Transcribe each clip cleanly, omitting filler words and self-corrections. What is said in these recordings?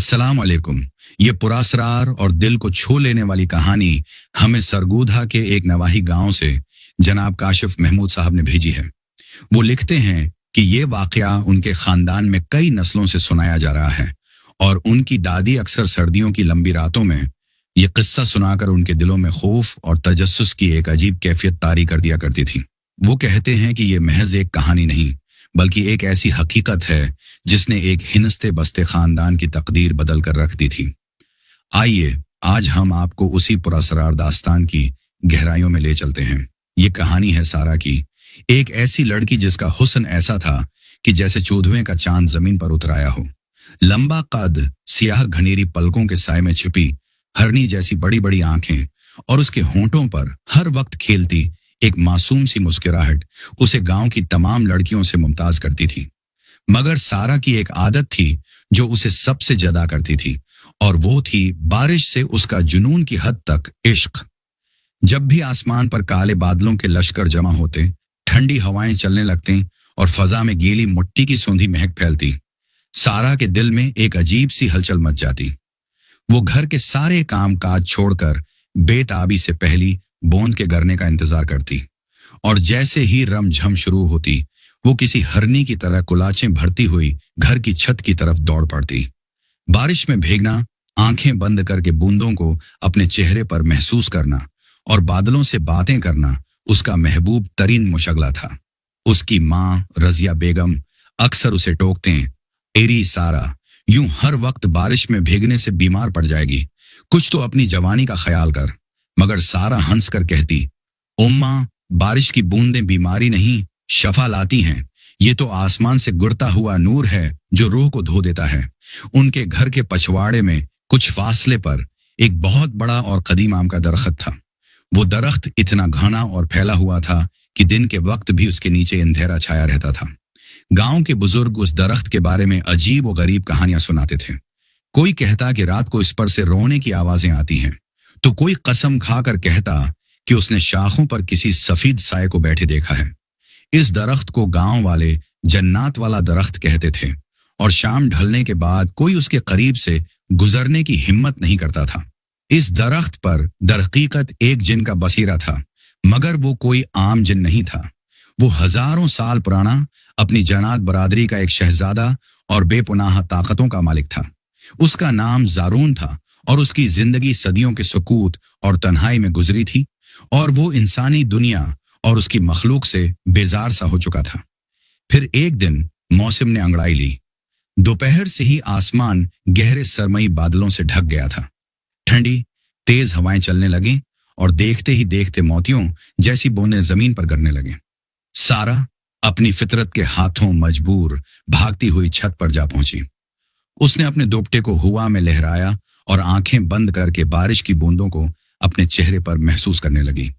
अस्सलाम वालेकुम। ये पुरअसरार और दिल को छू लेने वाली कहानी हमें सरगोधा के एक नवाही गांव से जनाब काशिफ महमूद साहब ने भेजी है। वो लिखते हैं कि ये वाकया उनके खानदान में कई नस्लों से सुनाया जा रहा है और उनकी दादी अक्सर सर्दियों की लंबी रातों में ये किस्सा सुनाकर उनके दिलों में खौफ और तजस्सुस की एक अजीब कैफियत तारी कर दिया करती थी। वो कहते हैं कि ये महज एक कहानी नहीं बल्कि एक ऐसी हकीकत है जिसने एक हिनस्ते बस्ते खानदान की तकदीर बदल कर रख दी थी। आइए आज हम आपको उसी पुरअसरार दास्तान की गहराइयों में ले चलते हैं। ये कहानी है सारा की, एक ऐसी लड़की जिसका हुस्न ऐसा था कि जैसे चौदहवें का चांद जमीन पर उतर आया हो। लंबा कद, सियाह घनेरी पलकों के साए में छिपी हरनी जैसी बड़ी बड़ी आंखें और उसके होंठों पर हर वक्त खेलती एक मासूम सी मुस्कुराहट उसे गांव की तमाम लड़कियों से मुमताज करती थी। मगर सारा की एक आदत थी जो उसे सबसे जदा करती थी और वो थी बारिश से उसका जुनून की हद तक इश्क। जब भी आसमान पर काले बादलों के लश्कर जमा होते, ठंडी हवाएं चलने लगती और फजा में गीली मिट्टी की सूंधी महक फैलती, सारा के दिल में एक अजीब सी हलचल मच जाती। वो घर के सारे काम काज छोड़कर बेताबी से पहली बूंद के गिरने का इंतजार करती और जैसे ही रमझम शुरू होती वो किसी हरनी की तरह कुलाचें भरती हुई घर की छत की तरफ दौड़ पड़ती। बारिश में भीगना, आंखें बंद करके बूंदों को अपने चेहरे पर महसूस करना और बादलों से बातें करना उसका महबूब तरीन मुशगला था। उसकी माँ रजिया बेगम अक्सर उसे टोकते, एरी सारा, यूं हर वक्त बारिश में भीगने से बीमार पड़ जाएगी, कुछ तो अपनी जवानी का ख्याल कर। मगर सारा हंस कर कहती, उम्मा, बारिश की बूंदें बीमारी नहीं शफा लाती हैं। ये तो आसमान से गिरता हुआ नूर है जो रूह को धो देता है। उनके घर के पछवाड़े में कुछ फासले पर एक बहुत बड़ा और कदीम आम का दरख्त था। वो दरख्त इतना घना और फैला हुआ था कि दिन के वक्त भी उसके नीचे अंधेरा छाया रहता था। गांव के बुजुर्ग उस दरख्त के बारे में अजीब और गरीब कहानियां सुनाते थे। कोई कहता कि रात को इस पर से रोने की आवाजें आती हैं, तो कोई कसम खाकर कहता कि उसने शाखों पर किसी सफेद साए को बैठे देखा है। इस दरख्त को गांव वाले जन्नात वाला दरख्त कहते थे और शाम ढलने के बाद कोई उसके करीब से गुजरने की हिम्मत नहीं करता था। इस दरख्त पर दरहकीकत एक जिन का बसेरा था, मगर वो कोई आम जिन नहीं था। वो हजारों साल पुराना, अपनी जनात बरादरी का एक शहजादा और बेपुनाह ताकतों का मालिक था। उसका नाम जारून था और उसकी जिंदगी सदियों के सुकूत और तन्हाई में गुजरी थी और वो इंसानी दुनिया और उसकी मखलूक से बेजार सा हो चुका था। फिर एक दिन मौसम ने अंगड़ाई ली। दोपहर से ही आसमान गहरे सरमई बादलों से ढक गया था। ठंडी तेज हवाएं चलने लगी और देखते ही देखते मोतियों जैसी बूंदें जमीन पर गिरने लगे। सारा अपनी फितरत के हाथों मजबूर भागती हुई छत पर जा पहुंची। उसने अपने दुपट्टे को हवा में लहराया और आंखें बंद करके बारिश की बूंदों को अपने चेहरे पर महसूस करने लगी।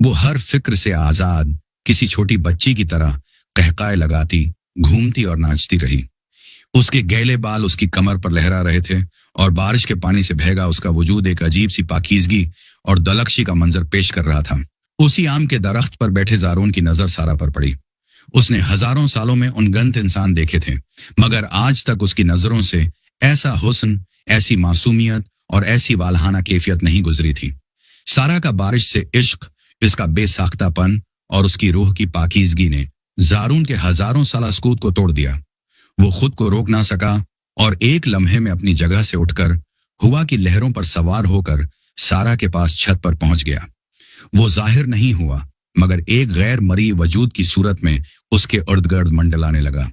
वो हर फिक्र से आजाद किसी छोटी बच्ची की तरह कहकाए लगाती, घूमती और नाचती रही। उसके गैले बाल उसकी कमर पर लहरा रहे थे और बारिश के पानी से भीगा उसका वजूद एक अजीब सी पाकीज़गी और दलकशी का मंजर पेश कर रहा था। उसी आम के दरख्त पर बैठे जारून की नजर सारा पर पड़ी। उसने हजारों सालों में उनगंत इंसान देखे थे, मगर आज तक उसकी नजरों से ऐसा हुस्न, ऐसी मासूमियत और ऐसी वालहाना कैफियत नहीं गुजरी थी। सारा का बारिश से इश्क, इसका बेसाख्तापन और उसकी रूह की पाकीज़गी ने जारून के हजारों साल सकूत को तोड़ दिया। वो खुद को रोक ना सका और एक लम्हे में अपनी जगह से उठकर हवा की लहरों पर सवार होकर सारा के पास छत पर पहुंच गया। वो जाहिर नहीं हुआ, मगर एक गैर मरी वजूद की सूरत में उसके इर्द गिर्द मंडलाने लगा।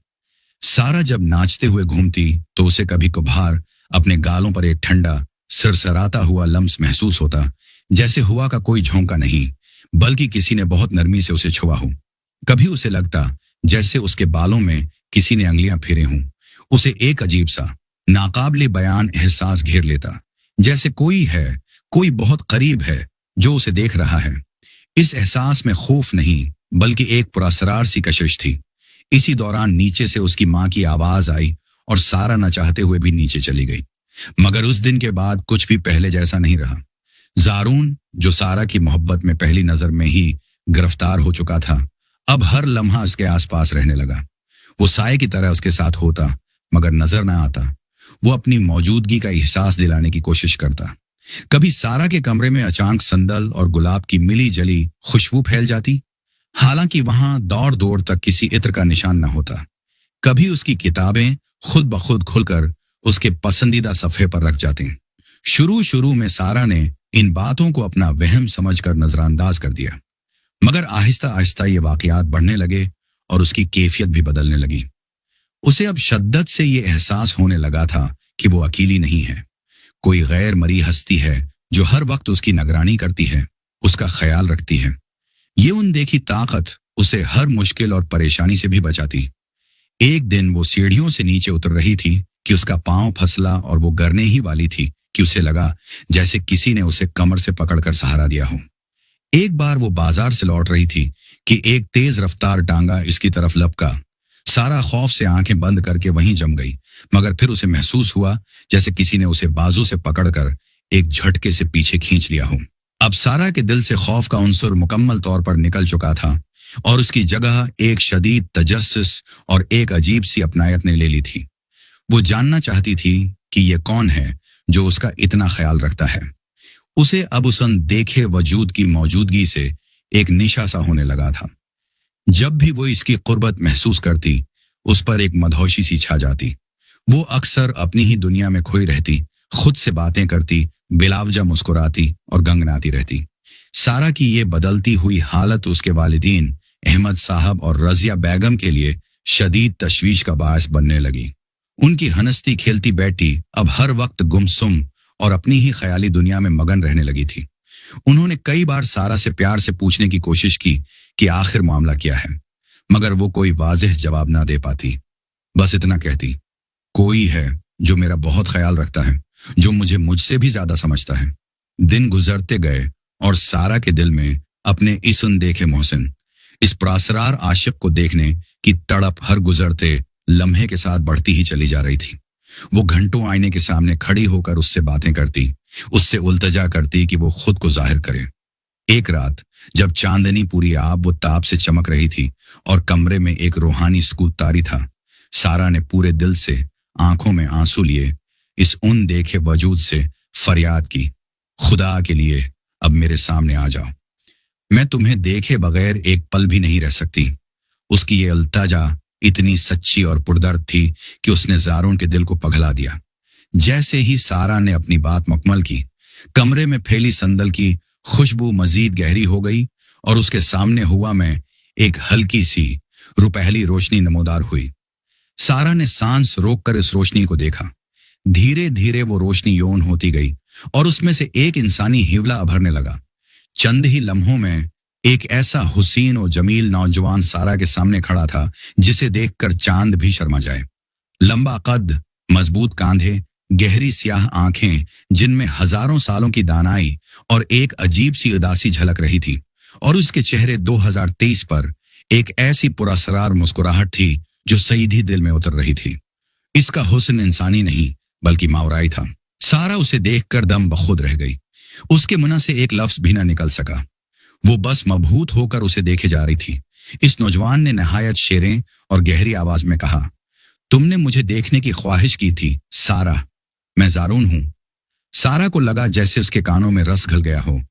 सारा जब नाचते हुए घूमती तो उसे कभी कभार अपने गालों पर एक ठंडा सरसराता हुआ लम्स महसूस होता, जैसे हुआ का कोई झोंका नहीं बल्कि किसी ने बहुत नरमी से उसे छुआ हो। कभी उसे लगता जैसे उसके बालों में किसी ने अंगलियां फेरे हों। उसे एक अजीब सा नाकाबिले बयान एहसास घेर लेता, जैसे कोई है, कोई बहुत करीब है जो उसे देख रहा है। इस एहसास में खौफ नहीं बल्कि एक पुरअसरार सी कशिश थी। इसी दौरान नीचे से उसकी माँ की आवाज आई और सारा न चाहते हुए भी नीचे चली गई। मगर उस दिन के बाद कुछ भी पहले जैसा नहीं रहा। जारून, जो सारा की मोहब्बत में पहली नजर में ही गिरफ्तार हो चुका था, अब हर लम्हा उसके आसपास रहने लगा। वो साए की तरह उसके साथ होता मगर नजर न आता। वो अपनी मौजूदगी का एहसास दिलाने की कोशिश करता। कभी सारा के कमरे में अचानक संदल और गुलाब की मिली जली खुशबू फैल जाती, हालांकि वहां दौड़ दौड़ तक किसी इत्र का निशान न होता। कभी उसकी किताबें खुद ब खुद खुलकर उसके पसंदीदा सफ़े पर रख जाती। शुरू शुरू में सारा ने इन बातों को अपना वहम समझकर नजरअंदाज कर दिया, मगर आहिस्ता आहिस्ता ये वाकयात बढ़ने लगे और उसकी कैफियत भी बदलने लगी। उसे अब शद्दत से ये एहसास होने लगा था कि वो अकेली नहीं है। कोई गैर मरी हस्ती है जो हर वक्त उसकी निगरानी करती है, उसका ख्याल रखती है। ये अनदेखी ताकत उसे हर मुश्किल और परेशानी से भी बचाती। एक दिन वो सीढ़ियों से नीचे उतर रही थी कि उसका पांव फसला और वो गिरने ही वाली थी कि उसे लगा जैसे किसी ने उसे कमर से पकड़कर सहारा दिया हो। एक बार वो बाजार से लौट रही थी कि एक तेज रफ्तार टांगा इसकी तरफ लपका। सारा खौफ से आंखें बंद करके वहीं जम गई, मगर फिर उसे महसूस हुआ जैसे किसी ने उसे बाजू से पकड़कर एक झटके से पीछे खींच लिया हो। अब सारा के दिल से खौफ का उंसुर मुकम्मल तौर पर निकल चुका था और उसकी जगह एक शदीद तजस्सुस और एक अजीब सी अपनायत ने ले ली थी। वो जानना चाहती थी कि ये कौन है जो उसका इतना ख्याल रखता है। उसे अब उस अनदेखे वजूद की मौजूदगी से एक निशा सा होने लगा था। जब भी वो इसकी कुर्बत महसूस करती, उस पर एक मदहोशी सी छा जाती। वो अक्सर अपनी ही दुनिया में खोई रहती, खुद से बातें करती, बिलावजा मुस्कुराती और गंगनाती रहती। सारा की ये बदलती हुई हालत उसके वालिदीन अहमद साहब और रजिया बेगम के लिए शदीद तशवीश का बायस बनने लगी। उनकी हंसती खेलती बेटी अब हर वक्त गुमसुम और अपनी ही ख्याली दुनिया में मगन रहने लगी थी। उन्होंने कई बार सारा से प्यार से पूछने की कोशिश की कि आखिर मामला क्या है, मगर वो कोई वाज़ेह जवाब ना दे पाती। बस इतना कहती, कोई है जो मेरा बहुत ख्याल रखता है, जो मुझे मुझसे भी ज्यादा समझता है। दिन गुजरते गए और सारा के दिल में अपने इस अनदेखे मोहसिन, इस पुरअसरार आशिक को देखने की तड़प हर गुजरते लम्हे के साथ बढ़ती ही चली जा रही थी। वो घंटों आईने के सामने खड़ी होकर उससे बातें करती, उससे उल्तजा करती कि वो खुद को जाहिर करे। एक रात जब चांदनी पूरी आब वो ताप से चमक रही थी और कमरे में एक रूहानी सुकूत तारी था, सारा ने पूरे दिल से आंखों में आंसू लिए इस उन देखे वजूद से फरियाद की, खुदा के लिए अब मेरे सामने आ जाओ, मैं तुम्हें देखे बगैर एक पल भी नहीं रह सकती। उसकी ये अल्तजा इतनी सच्ची और पुरदर्द थी कि उसने ज़ारून के दिल को पगला दिया। जैसे ही सारा ने अपनी बात मुकम्मल की, कमरे में फैली संदल की खुशबू मजीद गहरी हो गई और उसके सामने हुआ में एक हल्की सी रुपहली रोशनी नमोदार हुई। सारा ने सांस रोककर इस रोशनी को देखा। धीरे धीरे वो रोशनी यौन होती गई और उसमें से एक इंसानी हिवला अभरने लगा। चंद ही लम्हों में एक ऐसा हुसीन और जमील नौजवान सारा के सामने खड़ा था जिसे देखकर चांद भी शर्मा जाए। लंबा कद, मजबूत कांधे, गहरी स्याह आंखें जिनमें हजारों सालों की दानाई और एक अजीब सी उदासी झलक रही थी, और उसके चेहरे 2023 पर एक ऐसी पुरअसरार मुस्कुराहट थी जो सीधी दिल में उतर रही थी। इसका हुस्न इंसानी नहीं बल्कि मावराई था। सारा उसे देखकर दम बखुद रह गई। उसके मुंह से एक लफ्ज भी न निकल सका। वो बस मबहूत होकर उसे देखे जा रही थी। इस नौजवान ने नहायत शेरें और गहरी आवाज में कहा, तुमने मुझे देखने की ख्वाहिश की थी सारा, मैं ज़ारून हूं। सारा को लगा जैसे उसके कानों में रस घल गया हो।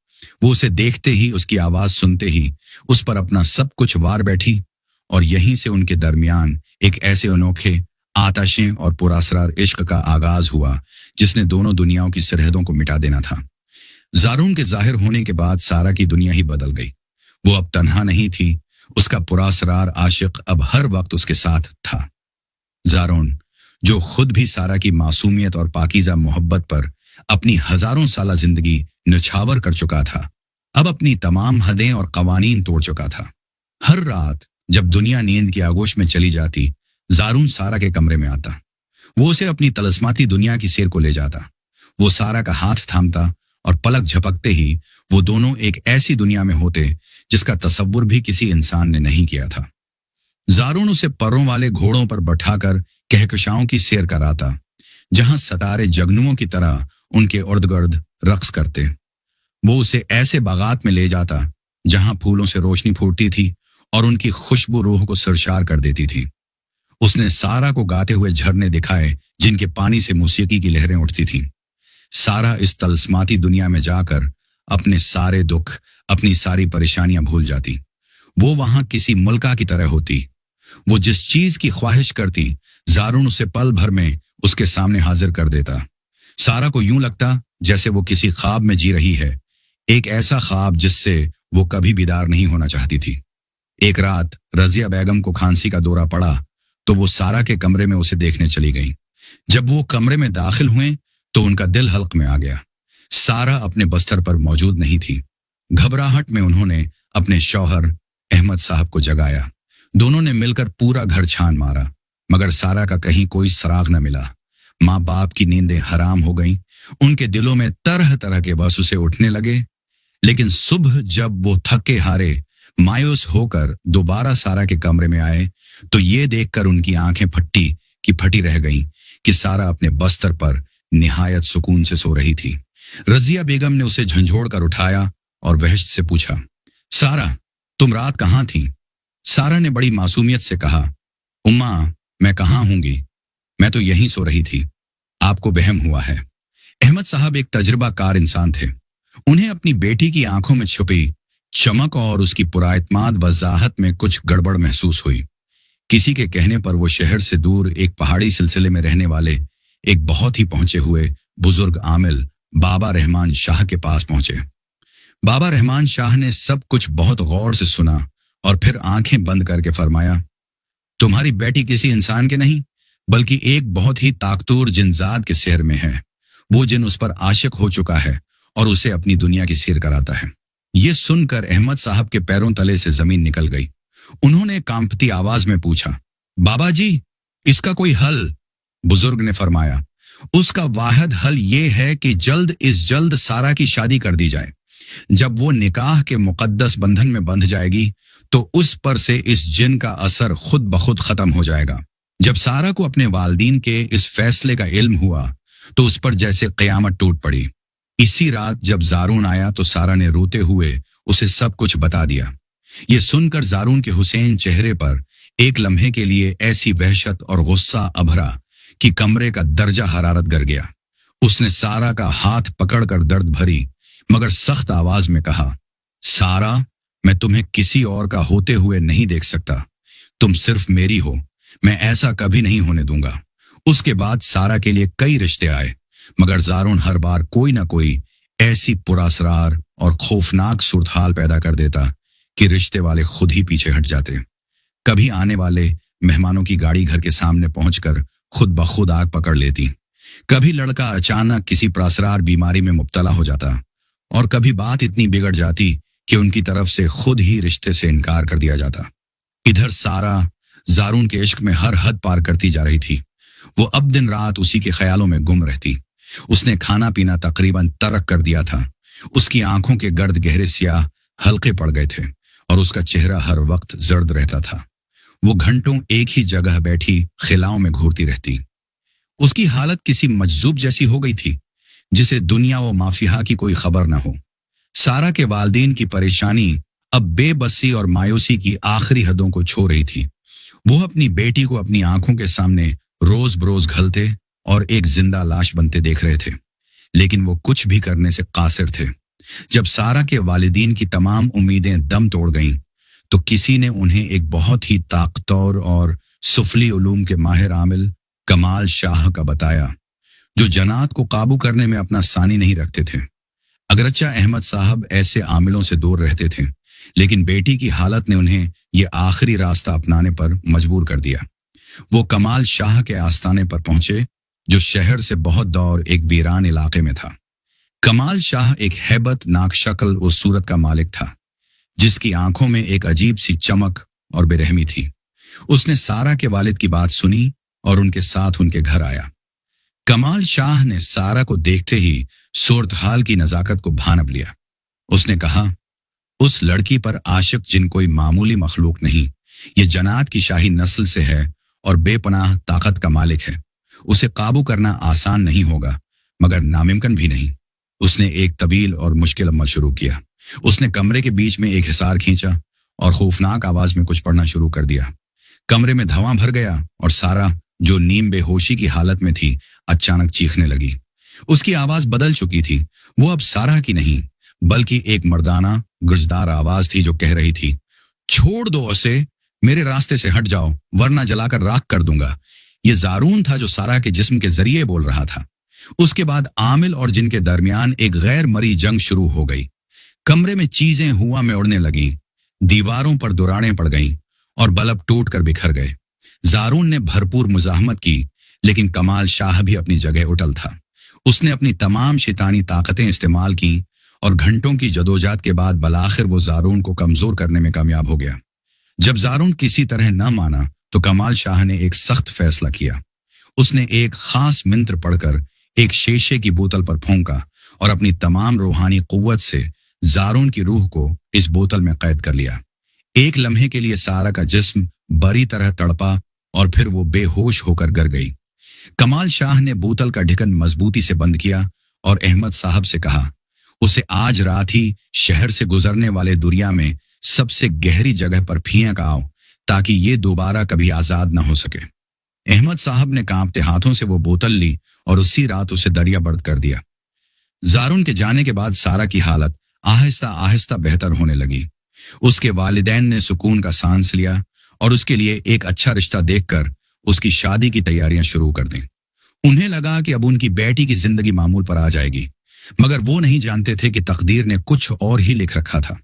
वो उसे देखते ही, उसकी आवाज सुनते ही उस पर अपना सब कुछ वार बैठी, और यहीं से उनके दरमियान एक ऐसे अनोखे आतशें और पुरअसरार इश्क का आगाज हुआ जिसने दोनों दुनियाओं की सरहदों को मिटा देना था। ज़ारून के जाहिर होने के बाद सारा की दुनिया ही बदल गई। वो अब तन्हा नहीं थी, उसका पुरअसरार आशिक अब हर वक्त उसके साथ था। ज़ारून, जो खुद भी सारा की मासूमियत और पाकीज़ा मोहब्बत पर अपनी हजारों साला जिंदगी निछावर कर चुका था, अब अपनी तमाम हदें और कवानीन तोड़ चुका था। हर रात जब दुनिया नींद की आगोश में चली जाती, ज़ारून सारा के कमरे में आता। वो उसे अपनी तलस्माती दुनिया की सैर को ले जाता। वो सारा का हाथ थामता और पलक झपकते ही वो दोनों एक ऐसी दुनिया में होते जिसका तसव्वुर भी किसी इंसान ने नहीं किया था। ज़ारून उसे परों वाले घोड़ों पर बैठाकर कहकशाओं की सैर कराता, जहां सितारे जगनुओं की तरह उनके उर्द-गर्द रक्स करते। वो उसे ऐसे बागात में ले जाता जहां फूलों से रोशनी फूटती थी और उनकी खुशबू रूह को सरशार कर देती थी। उसने सारा को गाते हुए झरने दिखाए जिनके पानी से मौसीकी की लहरें उठती थीं। सारा इस तलस्माती दुनिया में जाकर अपने सारे दुख, अपनी सारी परेशानियां भूल जाती। वो वहां किसी मुल्का की तरह होती। वो जिस चीज की ख्वाहिश करती, जारून उसे पल भर में उसके सामने हाजिर कर देता। सारा को यूं लगता जैसे वो किसी ख्वाब में जी रही है, एक ऐसा ख्वाब जिससे वो कभी बीदार नहीं होना चाहती थी। एक रात रजिया बेगम को खांसी का दौरा पड़ा तो वो सारा के कमरे में उसे देखने चली गईं। जब वो कमरे में दाखिल हुए तो उनका दिल हल्क में आ गया। सारा अपने बस्तर पर मौजूद नहीं थी। घबराहट में उन्होंने अपने शौहर अहमद साहब को जगाया। दोनों ने मिलकर पूरा घर छान मारा, मगर सारा का कहीं कोई सराग न मिला। माँ बाप की नींदें हराम हो गईं। उनके दिलों में तरह तरह के वसवसे उठने लगे। लेकिन सुबह जब वो थके हारे मायूस होकर दोबारा सारा के कमरे में आए तो ये देखकर उनकी आंखें फटी की फटी रह गईं कि सारा अपने बस्तर पर निहायत सुकून से सो रही थी। रजिया बेगम ने उसे झंझोड़ कर उठाया और वहशत से पूछा, सारा, तुम रात कहाँ थी? सारा ने बड़ी मासूमियत से कहा, उम्मा, मैं कहाँ होंगी, मैं तो यहीं सो रही थी। आपको वहम हुआ है। अहमद साहब एक तजुर्बाकार इंसान थे। उन्हें अपनी बेटी की आंखों में छुपी चमक और उसकी पुराइतमाद वजाहत में कुछ गड़बड़ महसूस हुई। किसी के कहने पर वो शहर से दूर एक पहाड़ी सिलसिले में रहने वाले एक बहुत ही पहुंचे हुए बुजुर्ग आमिल बाबा रहमान शाह के पास पहुंचे। बाबा रहमान शाह ने सब कुछ बहुत गौर से सुना और फिर आंखें बंद करके फरमाया, तुम्हारी बेटी किसी इंसान के नहीं बल्कि एक बहुत ही ताकतूर जिनजात के शहर में है। वो जिन उस पर आशिक हो चुका है और उसे अपनी दुनिया की सैर कराता है। ये सुनकर अहमद साहब के पैरों तले से जमीन निकल गई। उन्होंने कांपती आवाज में पूछा, बाबा जी, इसका कोई हल? बुजुर्ग ने फरमाया, उसका वाहिद हल ये है कि जल्द सारा की शादी कर दी जाए। जब वो निकाह के मुकद्दस बंधन में बंध जाएगी तो उस पर से इस जिन का असर खुद ब खुद खत्म हो जाएगा। जब सारा को अपने वालिदीन के इस फैसले का इल्म हुआ तो उस पर जैसे क़यामत टूट पड़ी। इसी रात जब जारून आया तो सारा ने रोते हुए उसे सब कुछ बता दिया। ये सुनकर जारून के हुसैन चेहरे पर एक लम्हे के लिए ऐसी वहशत और गुस्सा अभरा कि कमरे का दर्जा हरारत गिर गया। उसने सारा का हाथ पकड़कर दर्द भरी मगर सख्त आवाज में कहा, सारा, मैं तुम्हें किसी और का होते हुए नहीं देख सकता। तुम सिर्फ मेरी हो। मैं ऐसा कभी नहीं होने दूंगा। उसके बाद सारा के लिए कई रिश्ते आए मगर जारून हर बार कोई ना कोई ऐसी पुरासरार और खौफनाक सूरत पैदा कर देता कि रिश्ते वाले खुद ही पीछे हट जाते। कभी आने वाले मेहमानों की गाड़ी घर के सामने पहुंचकर खुद ब खुद आग पकड़ लेती। कभी लड़का अचानक किसी पुरासरार बीमारी में मुब्तला हो जाता और कभी बात इतनी बिगड़ जाती कि उनकी तरफ से खुद ही रिश्ते से इनकार कर दिया जाता। इधर सारा जारून के इश्क में हर हद पार करती जा रही थी। वो अब दिन रात उसी के ख्यालों में गुम रहती। उसने खाना पीना तकरीबन तर्क कर दिया था। उसकी आंखों के गर्द गहरे स्याह हल्के पड़ गए थे और उसका चेहरा हर वक्त जर्द रहता था। वो घंटों एक ही जगह बैठी खिलाओं में घूरती रहती। उसकी हालत किसी मजजूब जैसी हो गई थी जिसे दुनिया व माफिया की कोई खबर न हो। सारा के वालिदीन की परेशानी अब बेबसी और मायूसी की आखिरी हदों को छू रही थी। वो अपनी बेटी को अपनी आंखों के सामने रोज बरोज घलते और एक जिंदा लाश बनते देख रहे थे, लेकिन वो कुछ भी करने से कासिर थे। जब सारा के वालिदीन की तमाम उम्मीदें दम तोड़ गईं तो किसी ने उन्हें एक बहुत ही ताकतवर और सुफली उलूम के माहिर आमिल कमाल शाह का बताया, जो जनात को काबू करने में अपना सानी नहीं रखते थे। अगरचा अहमद साहब ऐसे आमिलों से दूर रहते थे, लेकिन बेटी की हालत ने उन्हें ये आखिरी रास्ता अपनाने पर मजबूर कर दिया। वो कमाल शाह के आस्थाने पर पहुंचे जो शहर से बहुत दूर एक वीरान इलाके में था। कमाल शाह एक हैबत नाक शक्ल और सूरत का मालिक था जिसकी आंखों में एक अजीब सी चमक और बेरहमी थी। उसने सारा के वालिद की बात सुनी और उनके साथ उनके घर आया। कमाल शाह ने सारा को देखते ही सूरत हाल की नजाकत को भानप लिया। उसने कहा, उस लड़की पर आशिक जिन कोई मामूली मखलूक नहीं, ये जनात की शाही नस्ल से है और बेपनाह ताकत का मालिक है। उसे काबू करना आसान नहीं होगा मगर नामुमकिन भी नहीं। उसने एक तवील और मुश्किल अमल शुरू किया। उसने कमरे के बीच में एक हिसार खींचा और खौफनाक आवाज में कुछ पढ़ना शुरू कर दिया। कमरे में धुआं भर गया और सारा जो नीम बेहोशी की हालत में थी, अचानक चीखने लगी। उसकी आवाज बदल चुकी थी। वो अब सारा की नहीं, बल्कि एक मर्दाना गुर्जदार आवाज थी जो कह रही थी, छोड़ दो उसे, मेरे रास्ते से हट जाओ वरना जलाकर राख कर दूंगा। ये जारून था जो सारा के जिस्म के जरिए बोल रहा था। उसके बाद आमिल और जिन के दरमियान एक गैर मरी जंग शुरू हो गई। कमरे में चीजें हुआ में उड़ने लगीं, दीवारों पर दुराड़ें पड़ गईं और बल्ब टूट कर बिखर गए। जारून ने भरपूर मुजाहमत की, लेकिन कमाल शाह भी अपनी जगह उटल था। उसने अपनी तमाम शैतानी ताकतें इस्तेमाल की और घंटों की जदोजहद के बाद बलाखिर वो जारून को कमजोर करने में कामयाब हो गया। जब जारून किसी तरह न माना तो कमाल शाह ने एक सख्त फैसला किया। उसने एक खास मंत्र पढ़कर एक शीशे की बोतल पर फूंका और अपनी तमाम रूहानी कुव्वत से जारून की रूह को इस बोतल में कैद कर लिया। एक लम्हे के लिए सारा का जिस्म बरी तरह तड़पा और फिर वो बेहोश होकर गिर गई। कमाल शाह ने बोतल का ढक्कन मजबूती से बंद किया और अहमद साहब से कहा, उसे आज रात ही शहर से गुजरने वाले दुनिया में सबसे गहरी जगह पर फेंक आओ ताकि ये दोबारा कभी आजाद न हो सके। अहमद साहब ने कांपते हाथों से वो बोतल ली और उसी रात उसे दरिया बर्द कर दिया। जारून के जाने के बाद सारा की हालत आहिस्ता आहिस्ता बेहतर होने लगी। उसके वालिदैन ने सुकून का सांस लिया और उसके लिए एक अच्छा रिश्ता देखकर उसकी शादी की तैयारियां शुरू कर दें। उन्हें लगा कि अब उनकी बेटी की जिंदगी मामूल पर आ जाएगी, मगर वो नहीं जानते थे कि तकदीर ने कुछ और ही लिख रखा था।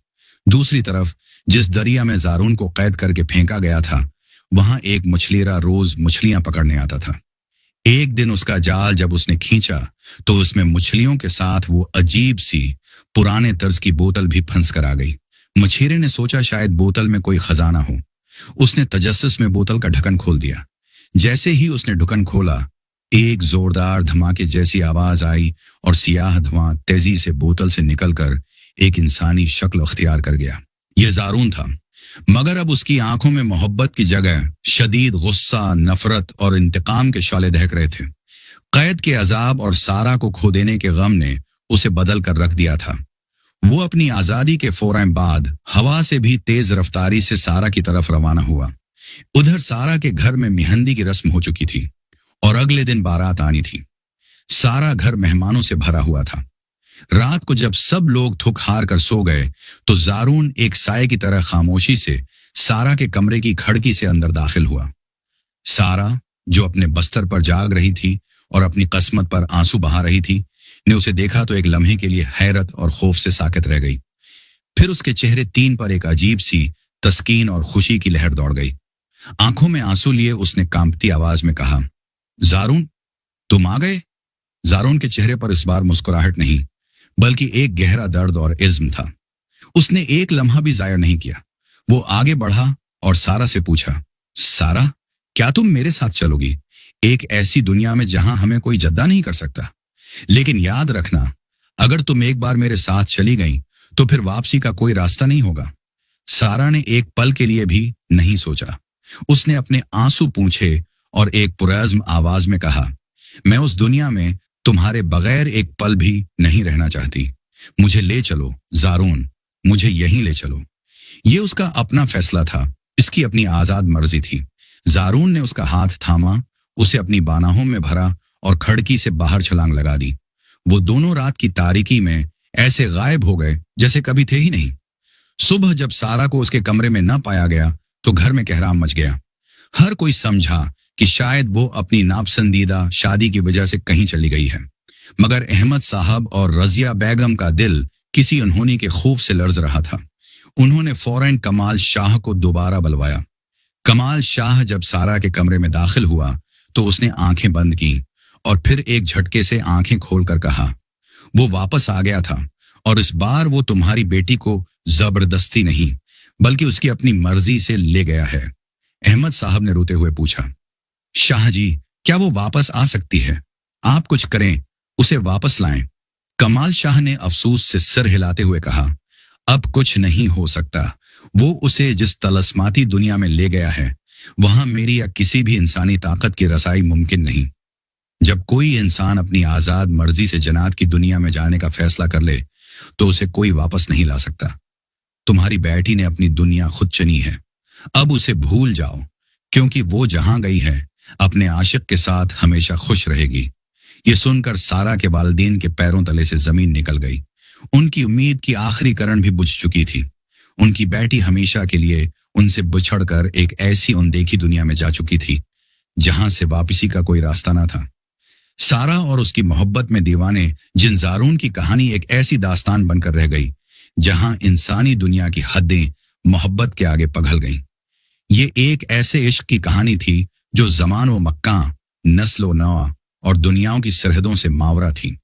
दूसरी तरफ जिस दरिया में जारून को कैद करके फेंका गया था, वहां एक मछलीरा रोज मछलियां पकड़ने आता था। एक दिन उसका जाल जब उसने खींचा तो उसमें मछलियों के साथ वो अजीब सी पुराने तर्ज की बोतल भी फंस कर आ गई। मछीरे ने सोचा शायद बोतल में कोई खजाना हो। उसने तजस्सुस में बोतल का ढक्कन खोल दिया। जैसे ही उसने ढक्कन खोला, एक जोरदार धमाके जैसी आवाज आई और सियाह धुआं तेजी से बोतल से निकलकर एक इंसानी शक्ल अख्तियार कर गया। यह जारून था, मगर अब उसकी आंखों में मोहब्बत की जगह शदीद गुस्सा, नफरत और इंतकाम के शौले दहक रहे थे। कैद के अजाब और सारा को खो देने के गम ने उसे बदल कर रख दिया था। वो अपनी आजादी के फौरन बाद हवा से भी तेज रफ्तारी से सारा की तरफ रवाना हुआ। उधर सारा के घर में मेहंदी की रस्म हो चुकी थी और अगले दिन बारात आनी थी। सारा घर मेहमानों से भरा हुआ था। रात को जब सब लोग थक हार कर सो गए तो जारून एक साए की तरह खामोशी से सारा के कमरे की खिड़की से अंदर दाखिल हुआ। सारा, जो अपने बस्तर पर जाग रही थी और अपनी किस्मत पर आंसू बहा रही थी, ने उसे देखा तो एक लम्हे के लिए हैरत और खौफ से साकित रह गई। फिर उसके चेहरे तीन पर एक अजीब सी तस्कीन और खुशी की लहर दौड़ गई। आंखों में आंसू लिए उसने कांपती आवाज में कहा, जारून, तुम आ गए। जारून के चेहरे पर इस बार मुस्कुराहट नहीं, बल्कि एक गहरा दर्द और इज्म था। उसने एक लम्हा भी जाया नहीं किया। वो आगे बढ़ा और सारा से पूछा, सारा, क्या तुम मेरे साथ चलोगी एक ऐसी दुनिया में जहां हमें कोई जद्दा नहीं कर सकता? लेकिन याद रखना, अगर तुम एक बार मेरे साथ चली गई तो फिर वापसी का कोई रास्ता नहीं होगा। सारा ने एक पल के लिए भी नहीं सोचा। उसने अपने आंसू पूंछे और एक पुरज़्म आवाज में कहा, मैं उस दुनिया में तुम्हारे बगैर एक पल भी नहीं रहना चाहती। मुझे ले चलो जारून, मुझे यहीं ले चलो। ये उसका अपना फैसला था, इसकी अपनी आजाद मर्जी थी। जारून ने उसका हाथ थामा, उसे अपनी बानाहों में भरा और खिड़की से बाहर छलांग लगा दी। वो दोनों रात की तारीकी में ऐसे गायब हो गए जैसे कभी थे ही नहीं। सुबह जब सारा को उसके कमरे में न पाया गया तो घर में कहराम मच गया। हर कोई समझा कि शायद वो अपनी नापसंदीदा शादी की वजह से कहीं चली गई है, मगर अहमद साहब और रजिया बेगम का दिल किसी अनहोनी के खौफ से लर्ज रहा था। उन्होंने फौरन कमाल शाह को दोबारा बुलवाया। कमाल शाह जब सारा के कमरे में दाखिल हुआ तो उसने आंखें बंद की और फिर एक झटके से आंखें खोलकर कहा, वो वापस आ गया था और इस बार वो तुम्हारी बेटी को जबरदस्ती नहीं बल्कि उसकी अपनी मर्जी से ले गया है। अहमद साहब ने रोते हुए पूछा, शाह जी, क्या वो वापस आ सकती है? आप कुछ करें, उसे वापस लाएं। कमाल शाह ने अफसोस से सिर हिलाते हुए कहा, अब कुछ नहीं हो सकता। वो उसे जिस तलस्माती दुनिया में ले गया है वहां मेरी या किसी भी इंसानी ताकत की रसाई मुमकिन नहीं। जब कोई इंसान अपनी आजाद मर्जी से जन्नत की दुनिया में जाने का फैसला कर ले तो उसे कोई वापस नहीं ला सकता। तुम्हारी बेटी ने अपनी दुनिया खुद चुनी है, अब उसे भूल जाओ, क्योंकि वो जहां गई है अपने आशिक के साथ हमेशा खुश रहेगी। ये सुनकर सारा के वालिदैन के पैरों तले से जमीन निकल गई। उनकी उम्मीद की आखिरी किरण भी बुझ चुकी थी। उनकी बेटी हमेशा के लिए उनसे बिछड़कर एक ऐसी अनदेखी दुनिया में जा चुकी थी जहां से वापसी का कोई रास्ता ना था। सारा और उसकी मोहब्बत में दीवाने जिनजारून की कहानी एक ऐसी दास्तान बनकर रह गई जहां इंसानी दुनिया की हदें मोहब्बत के आगे पिघल गईं। ये एक ऐसे इश्क की कहानी थी जो जमान व मक्कां, नस्ल व नवा और दुनियाओं की सरहदों से मावरा थी।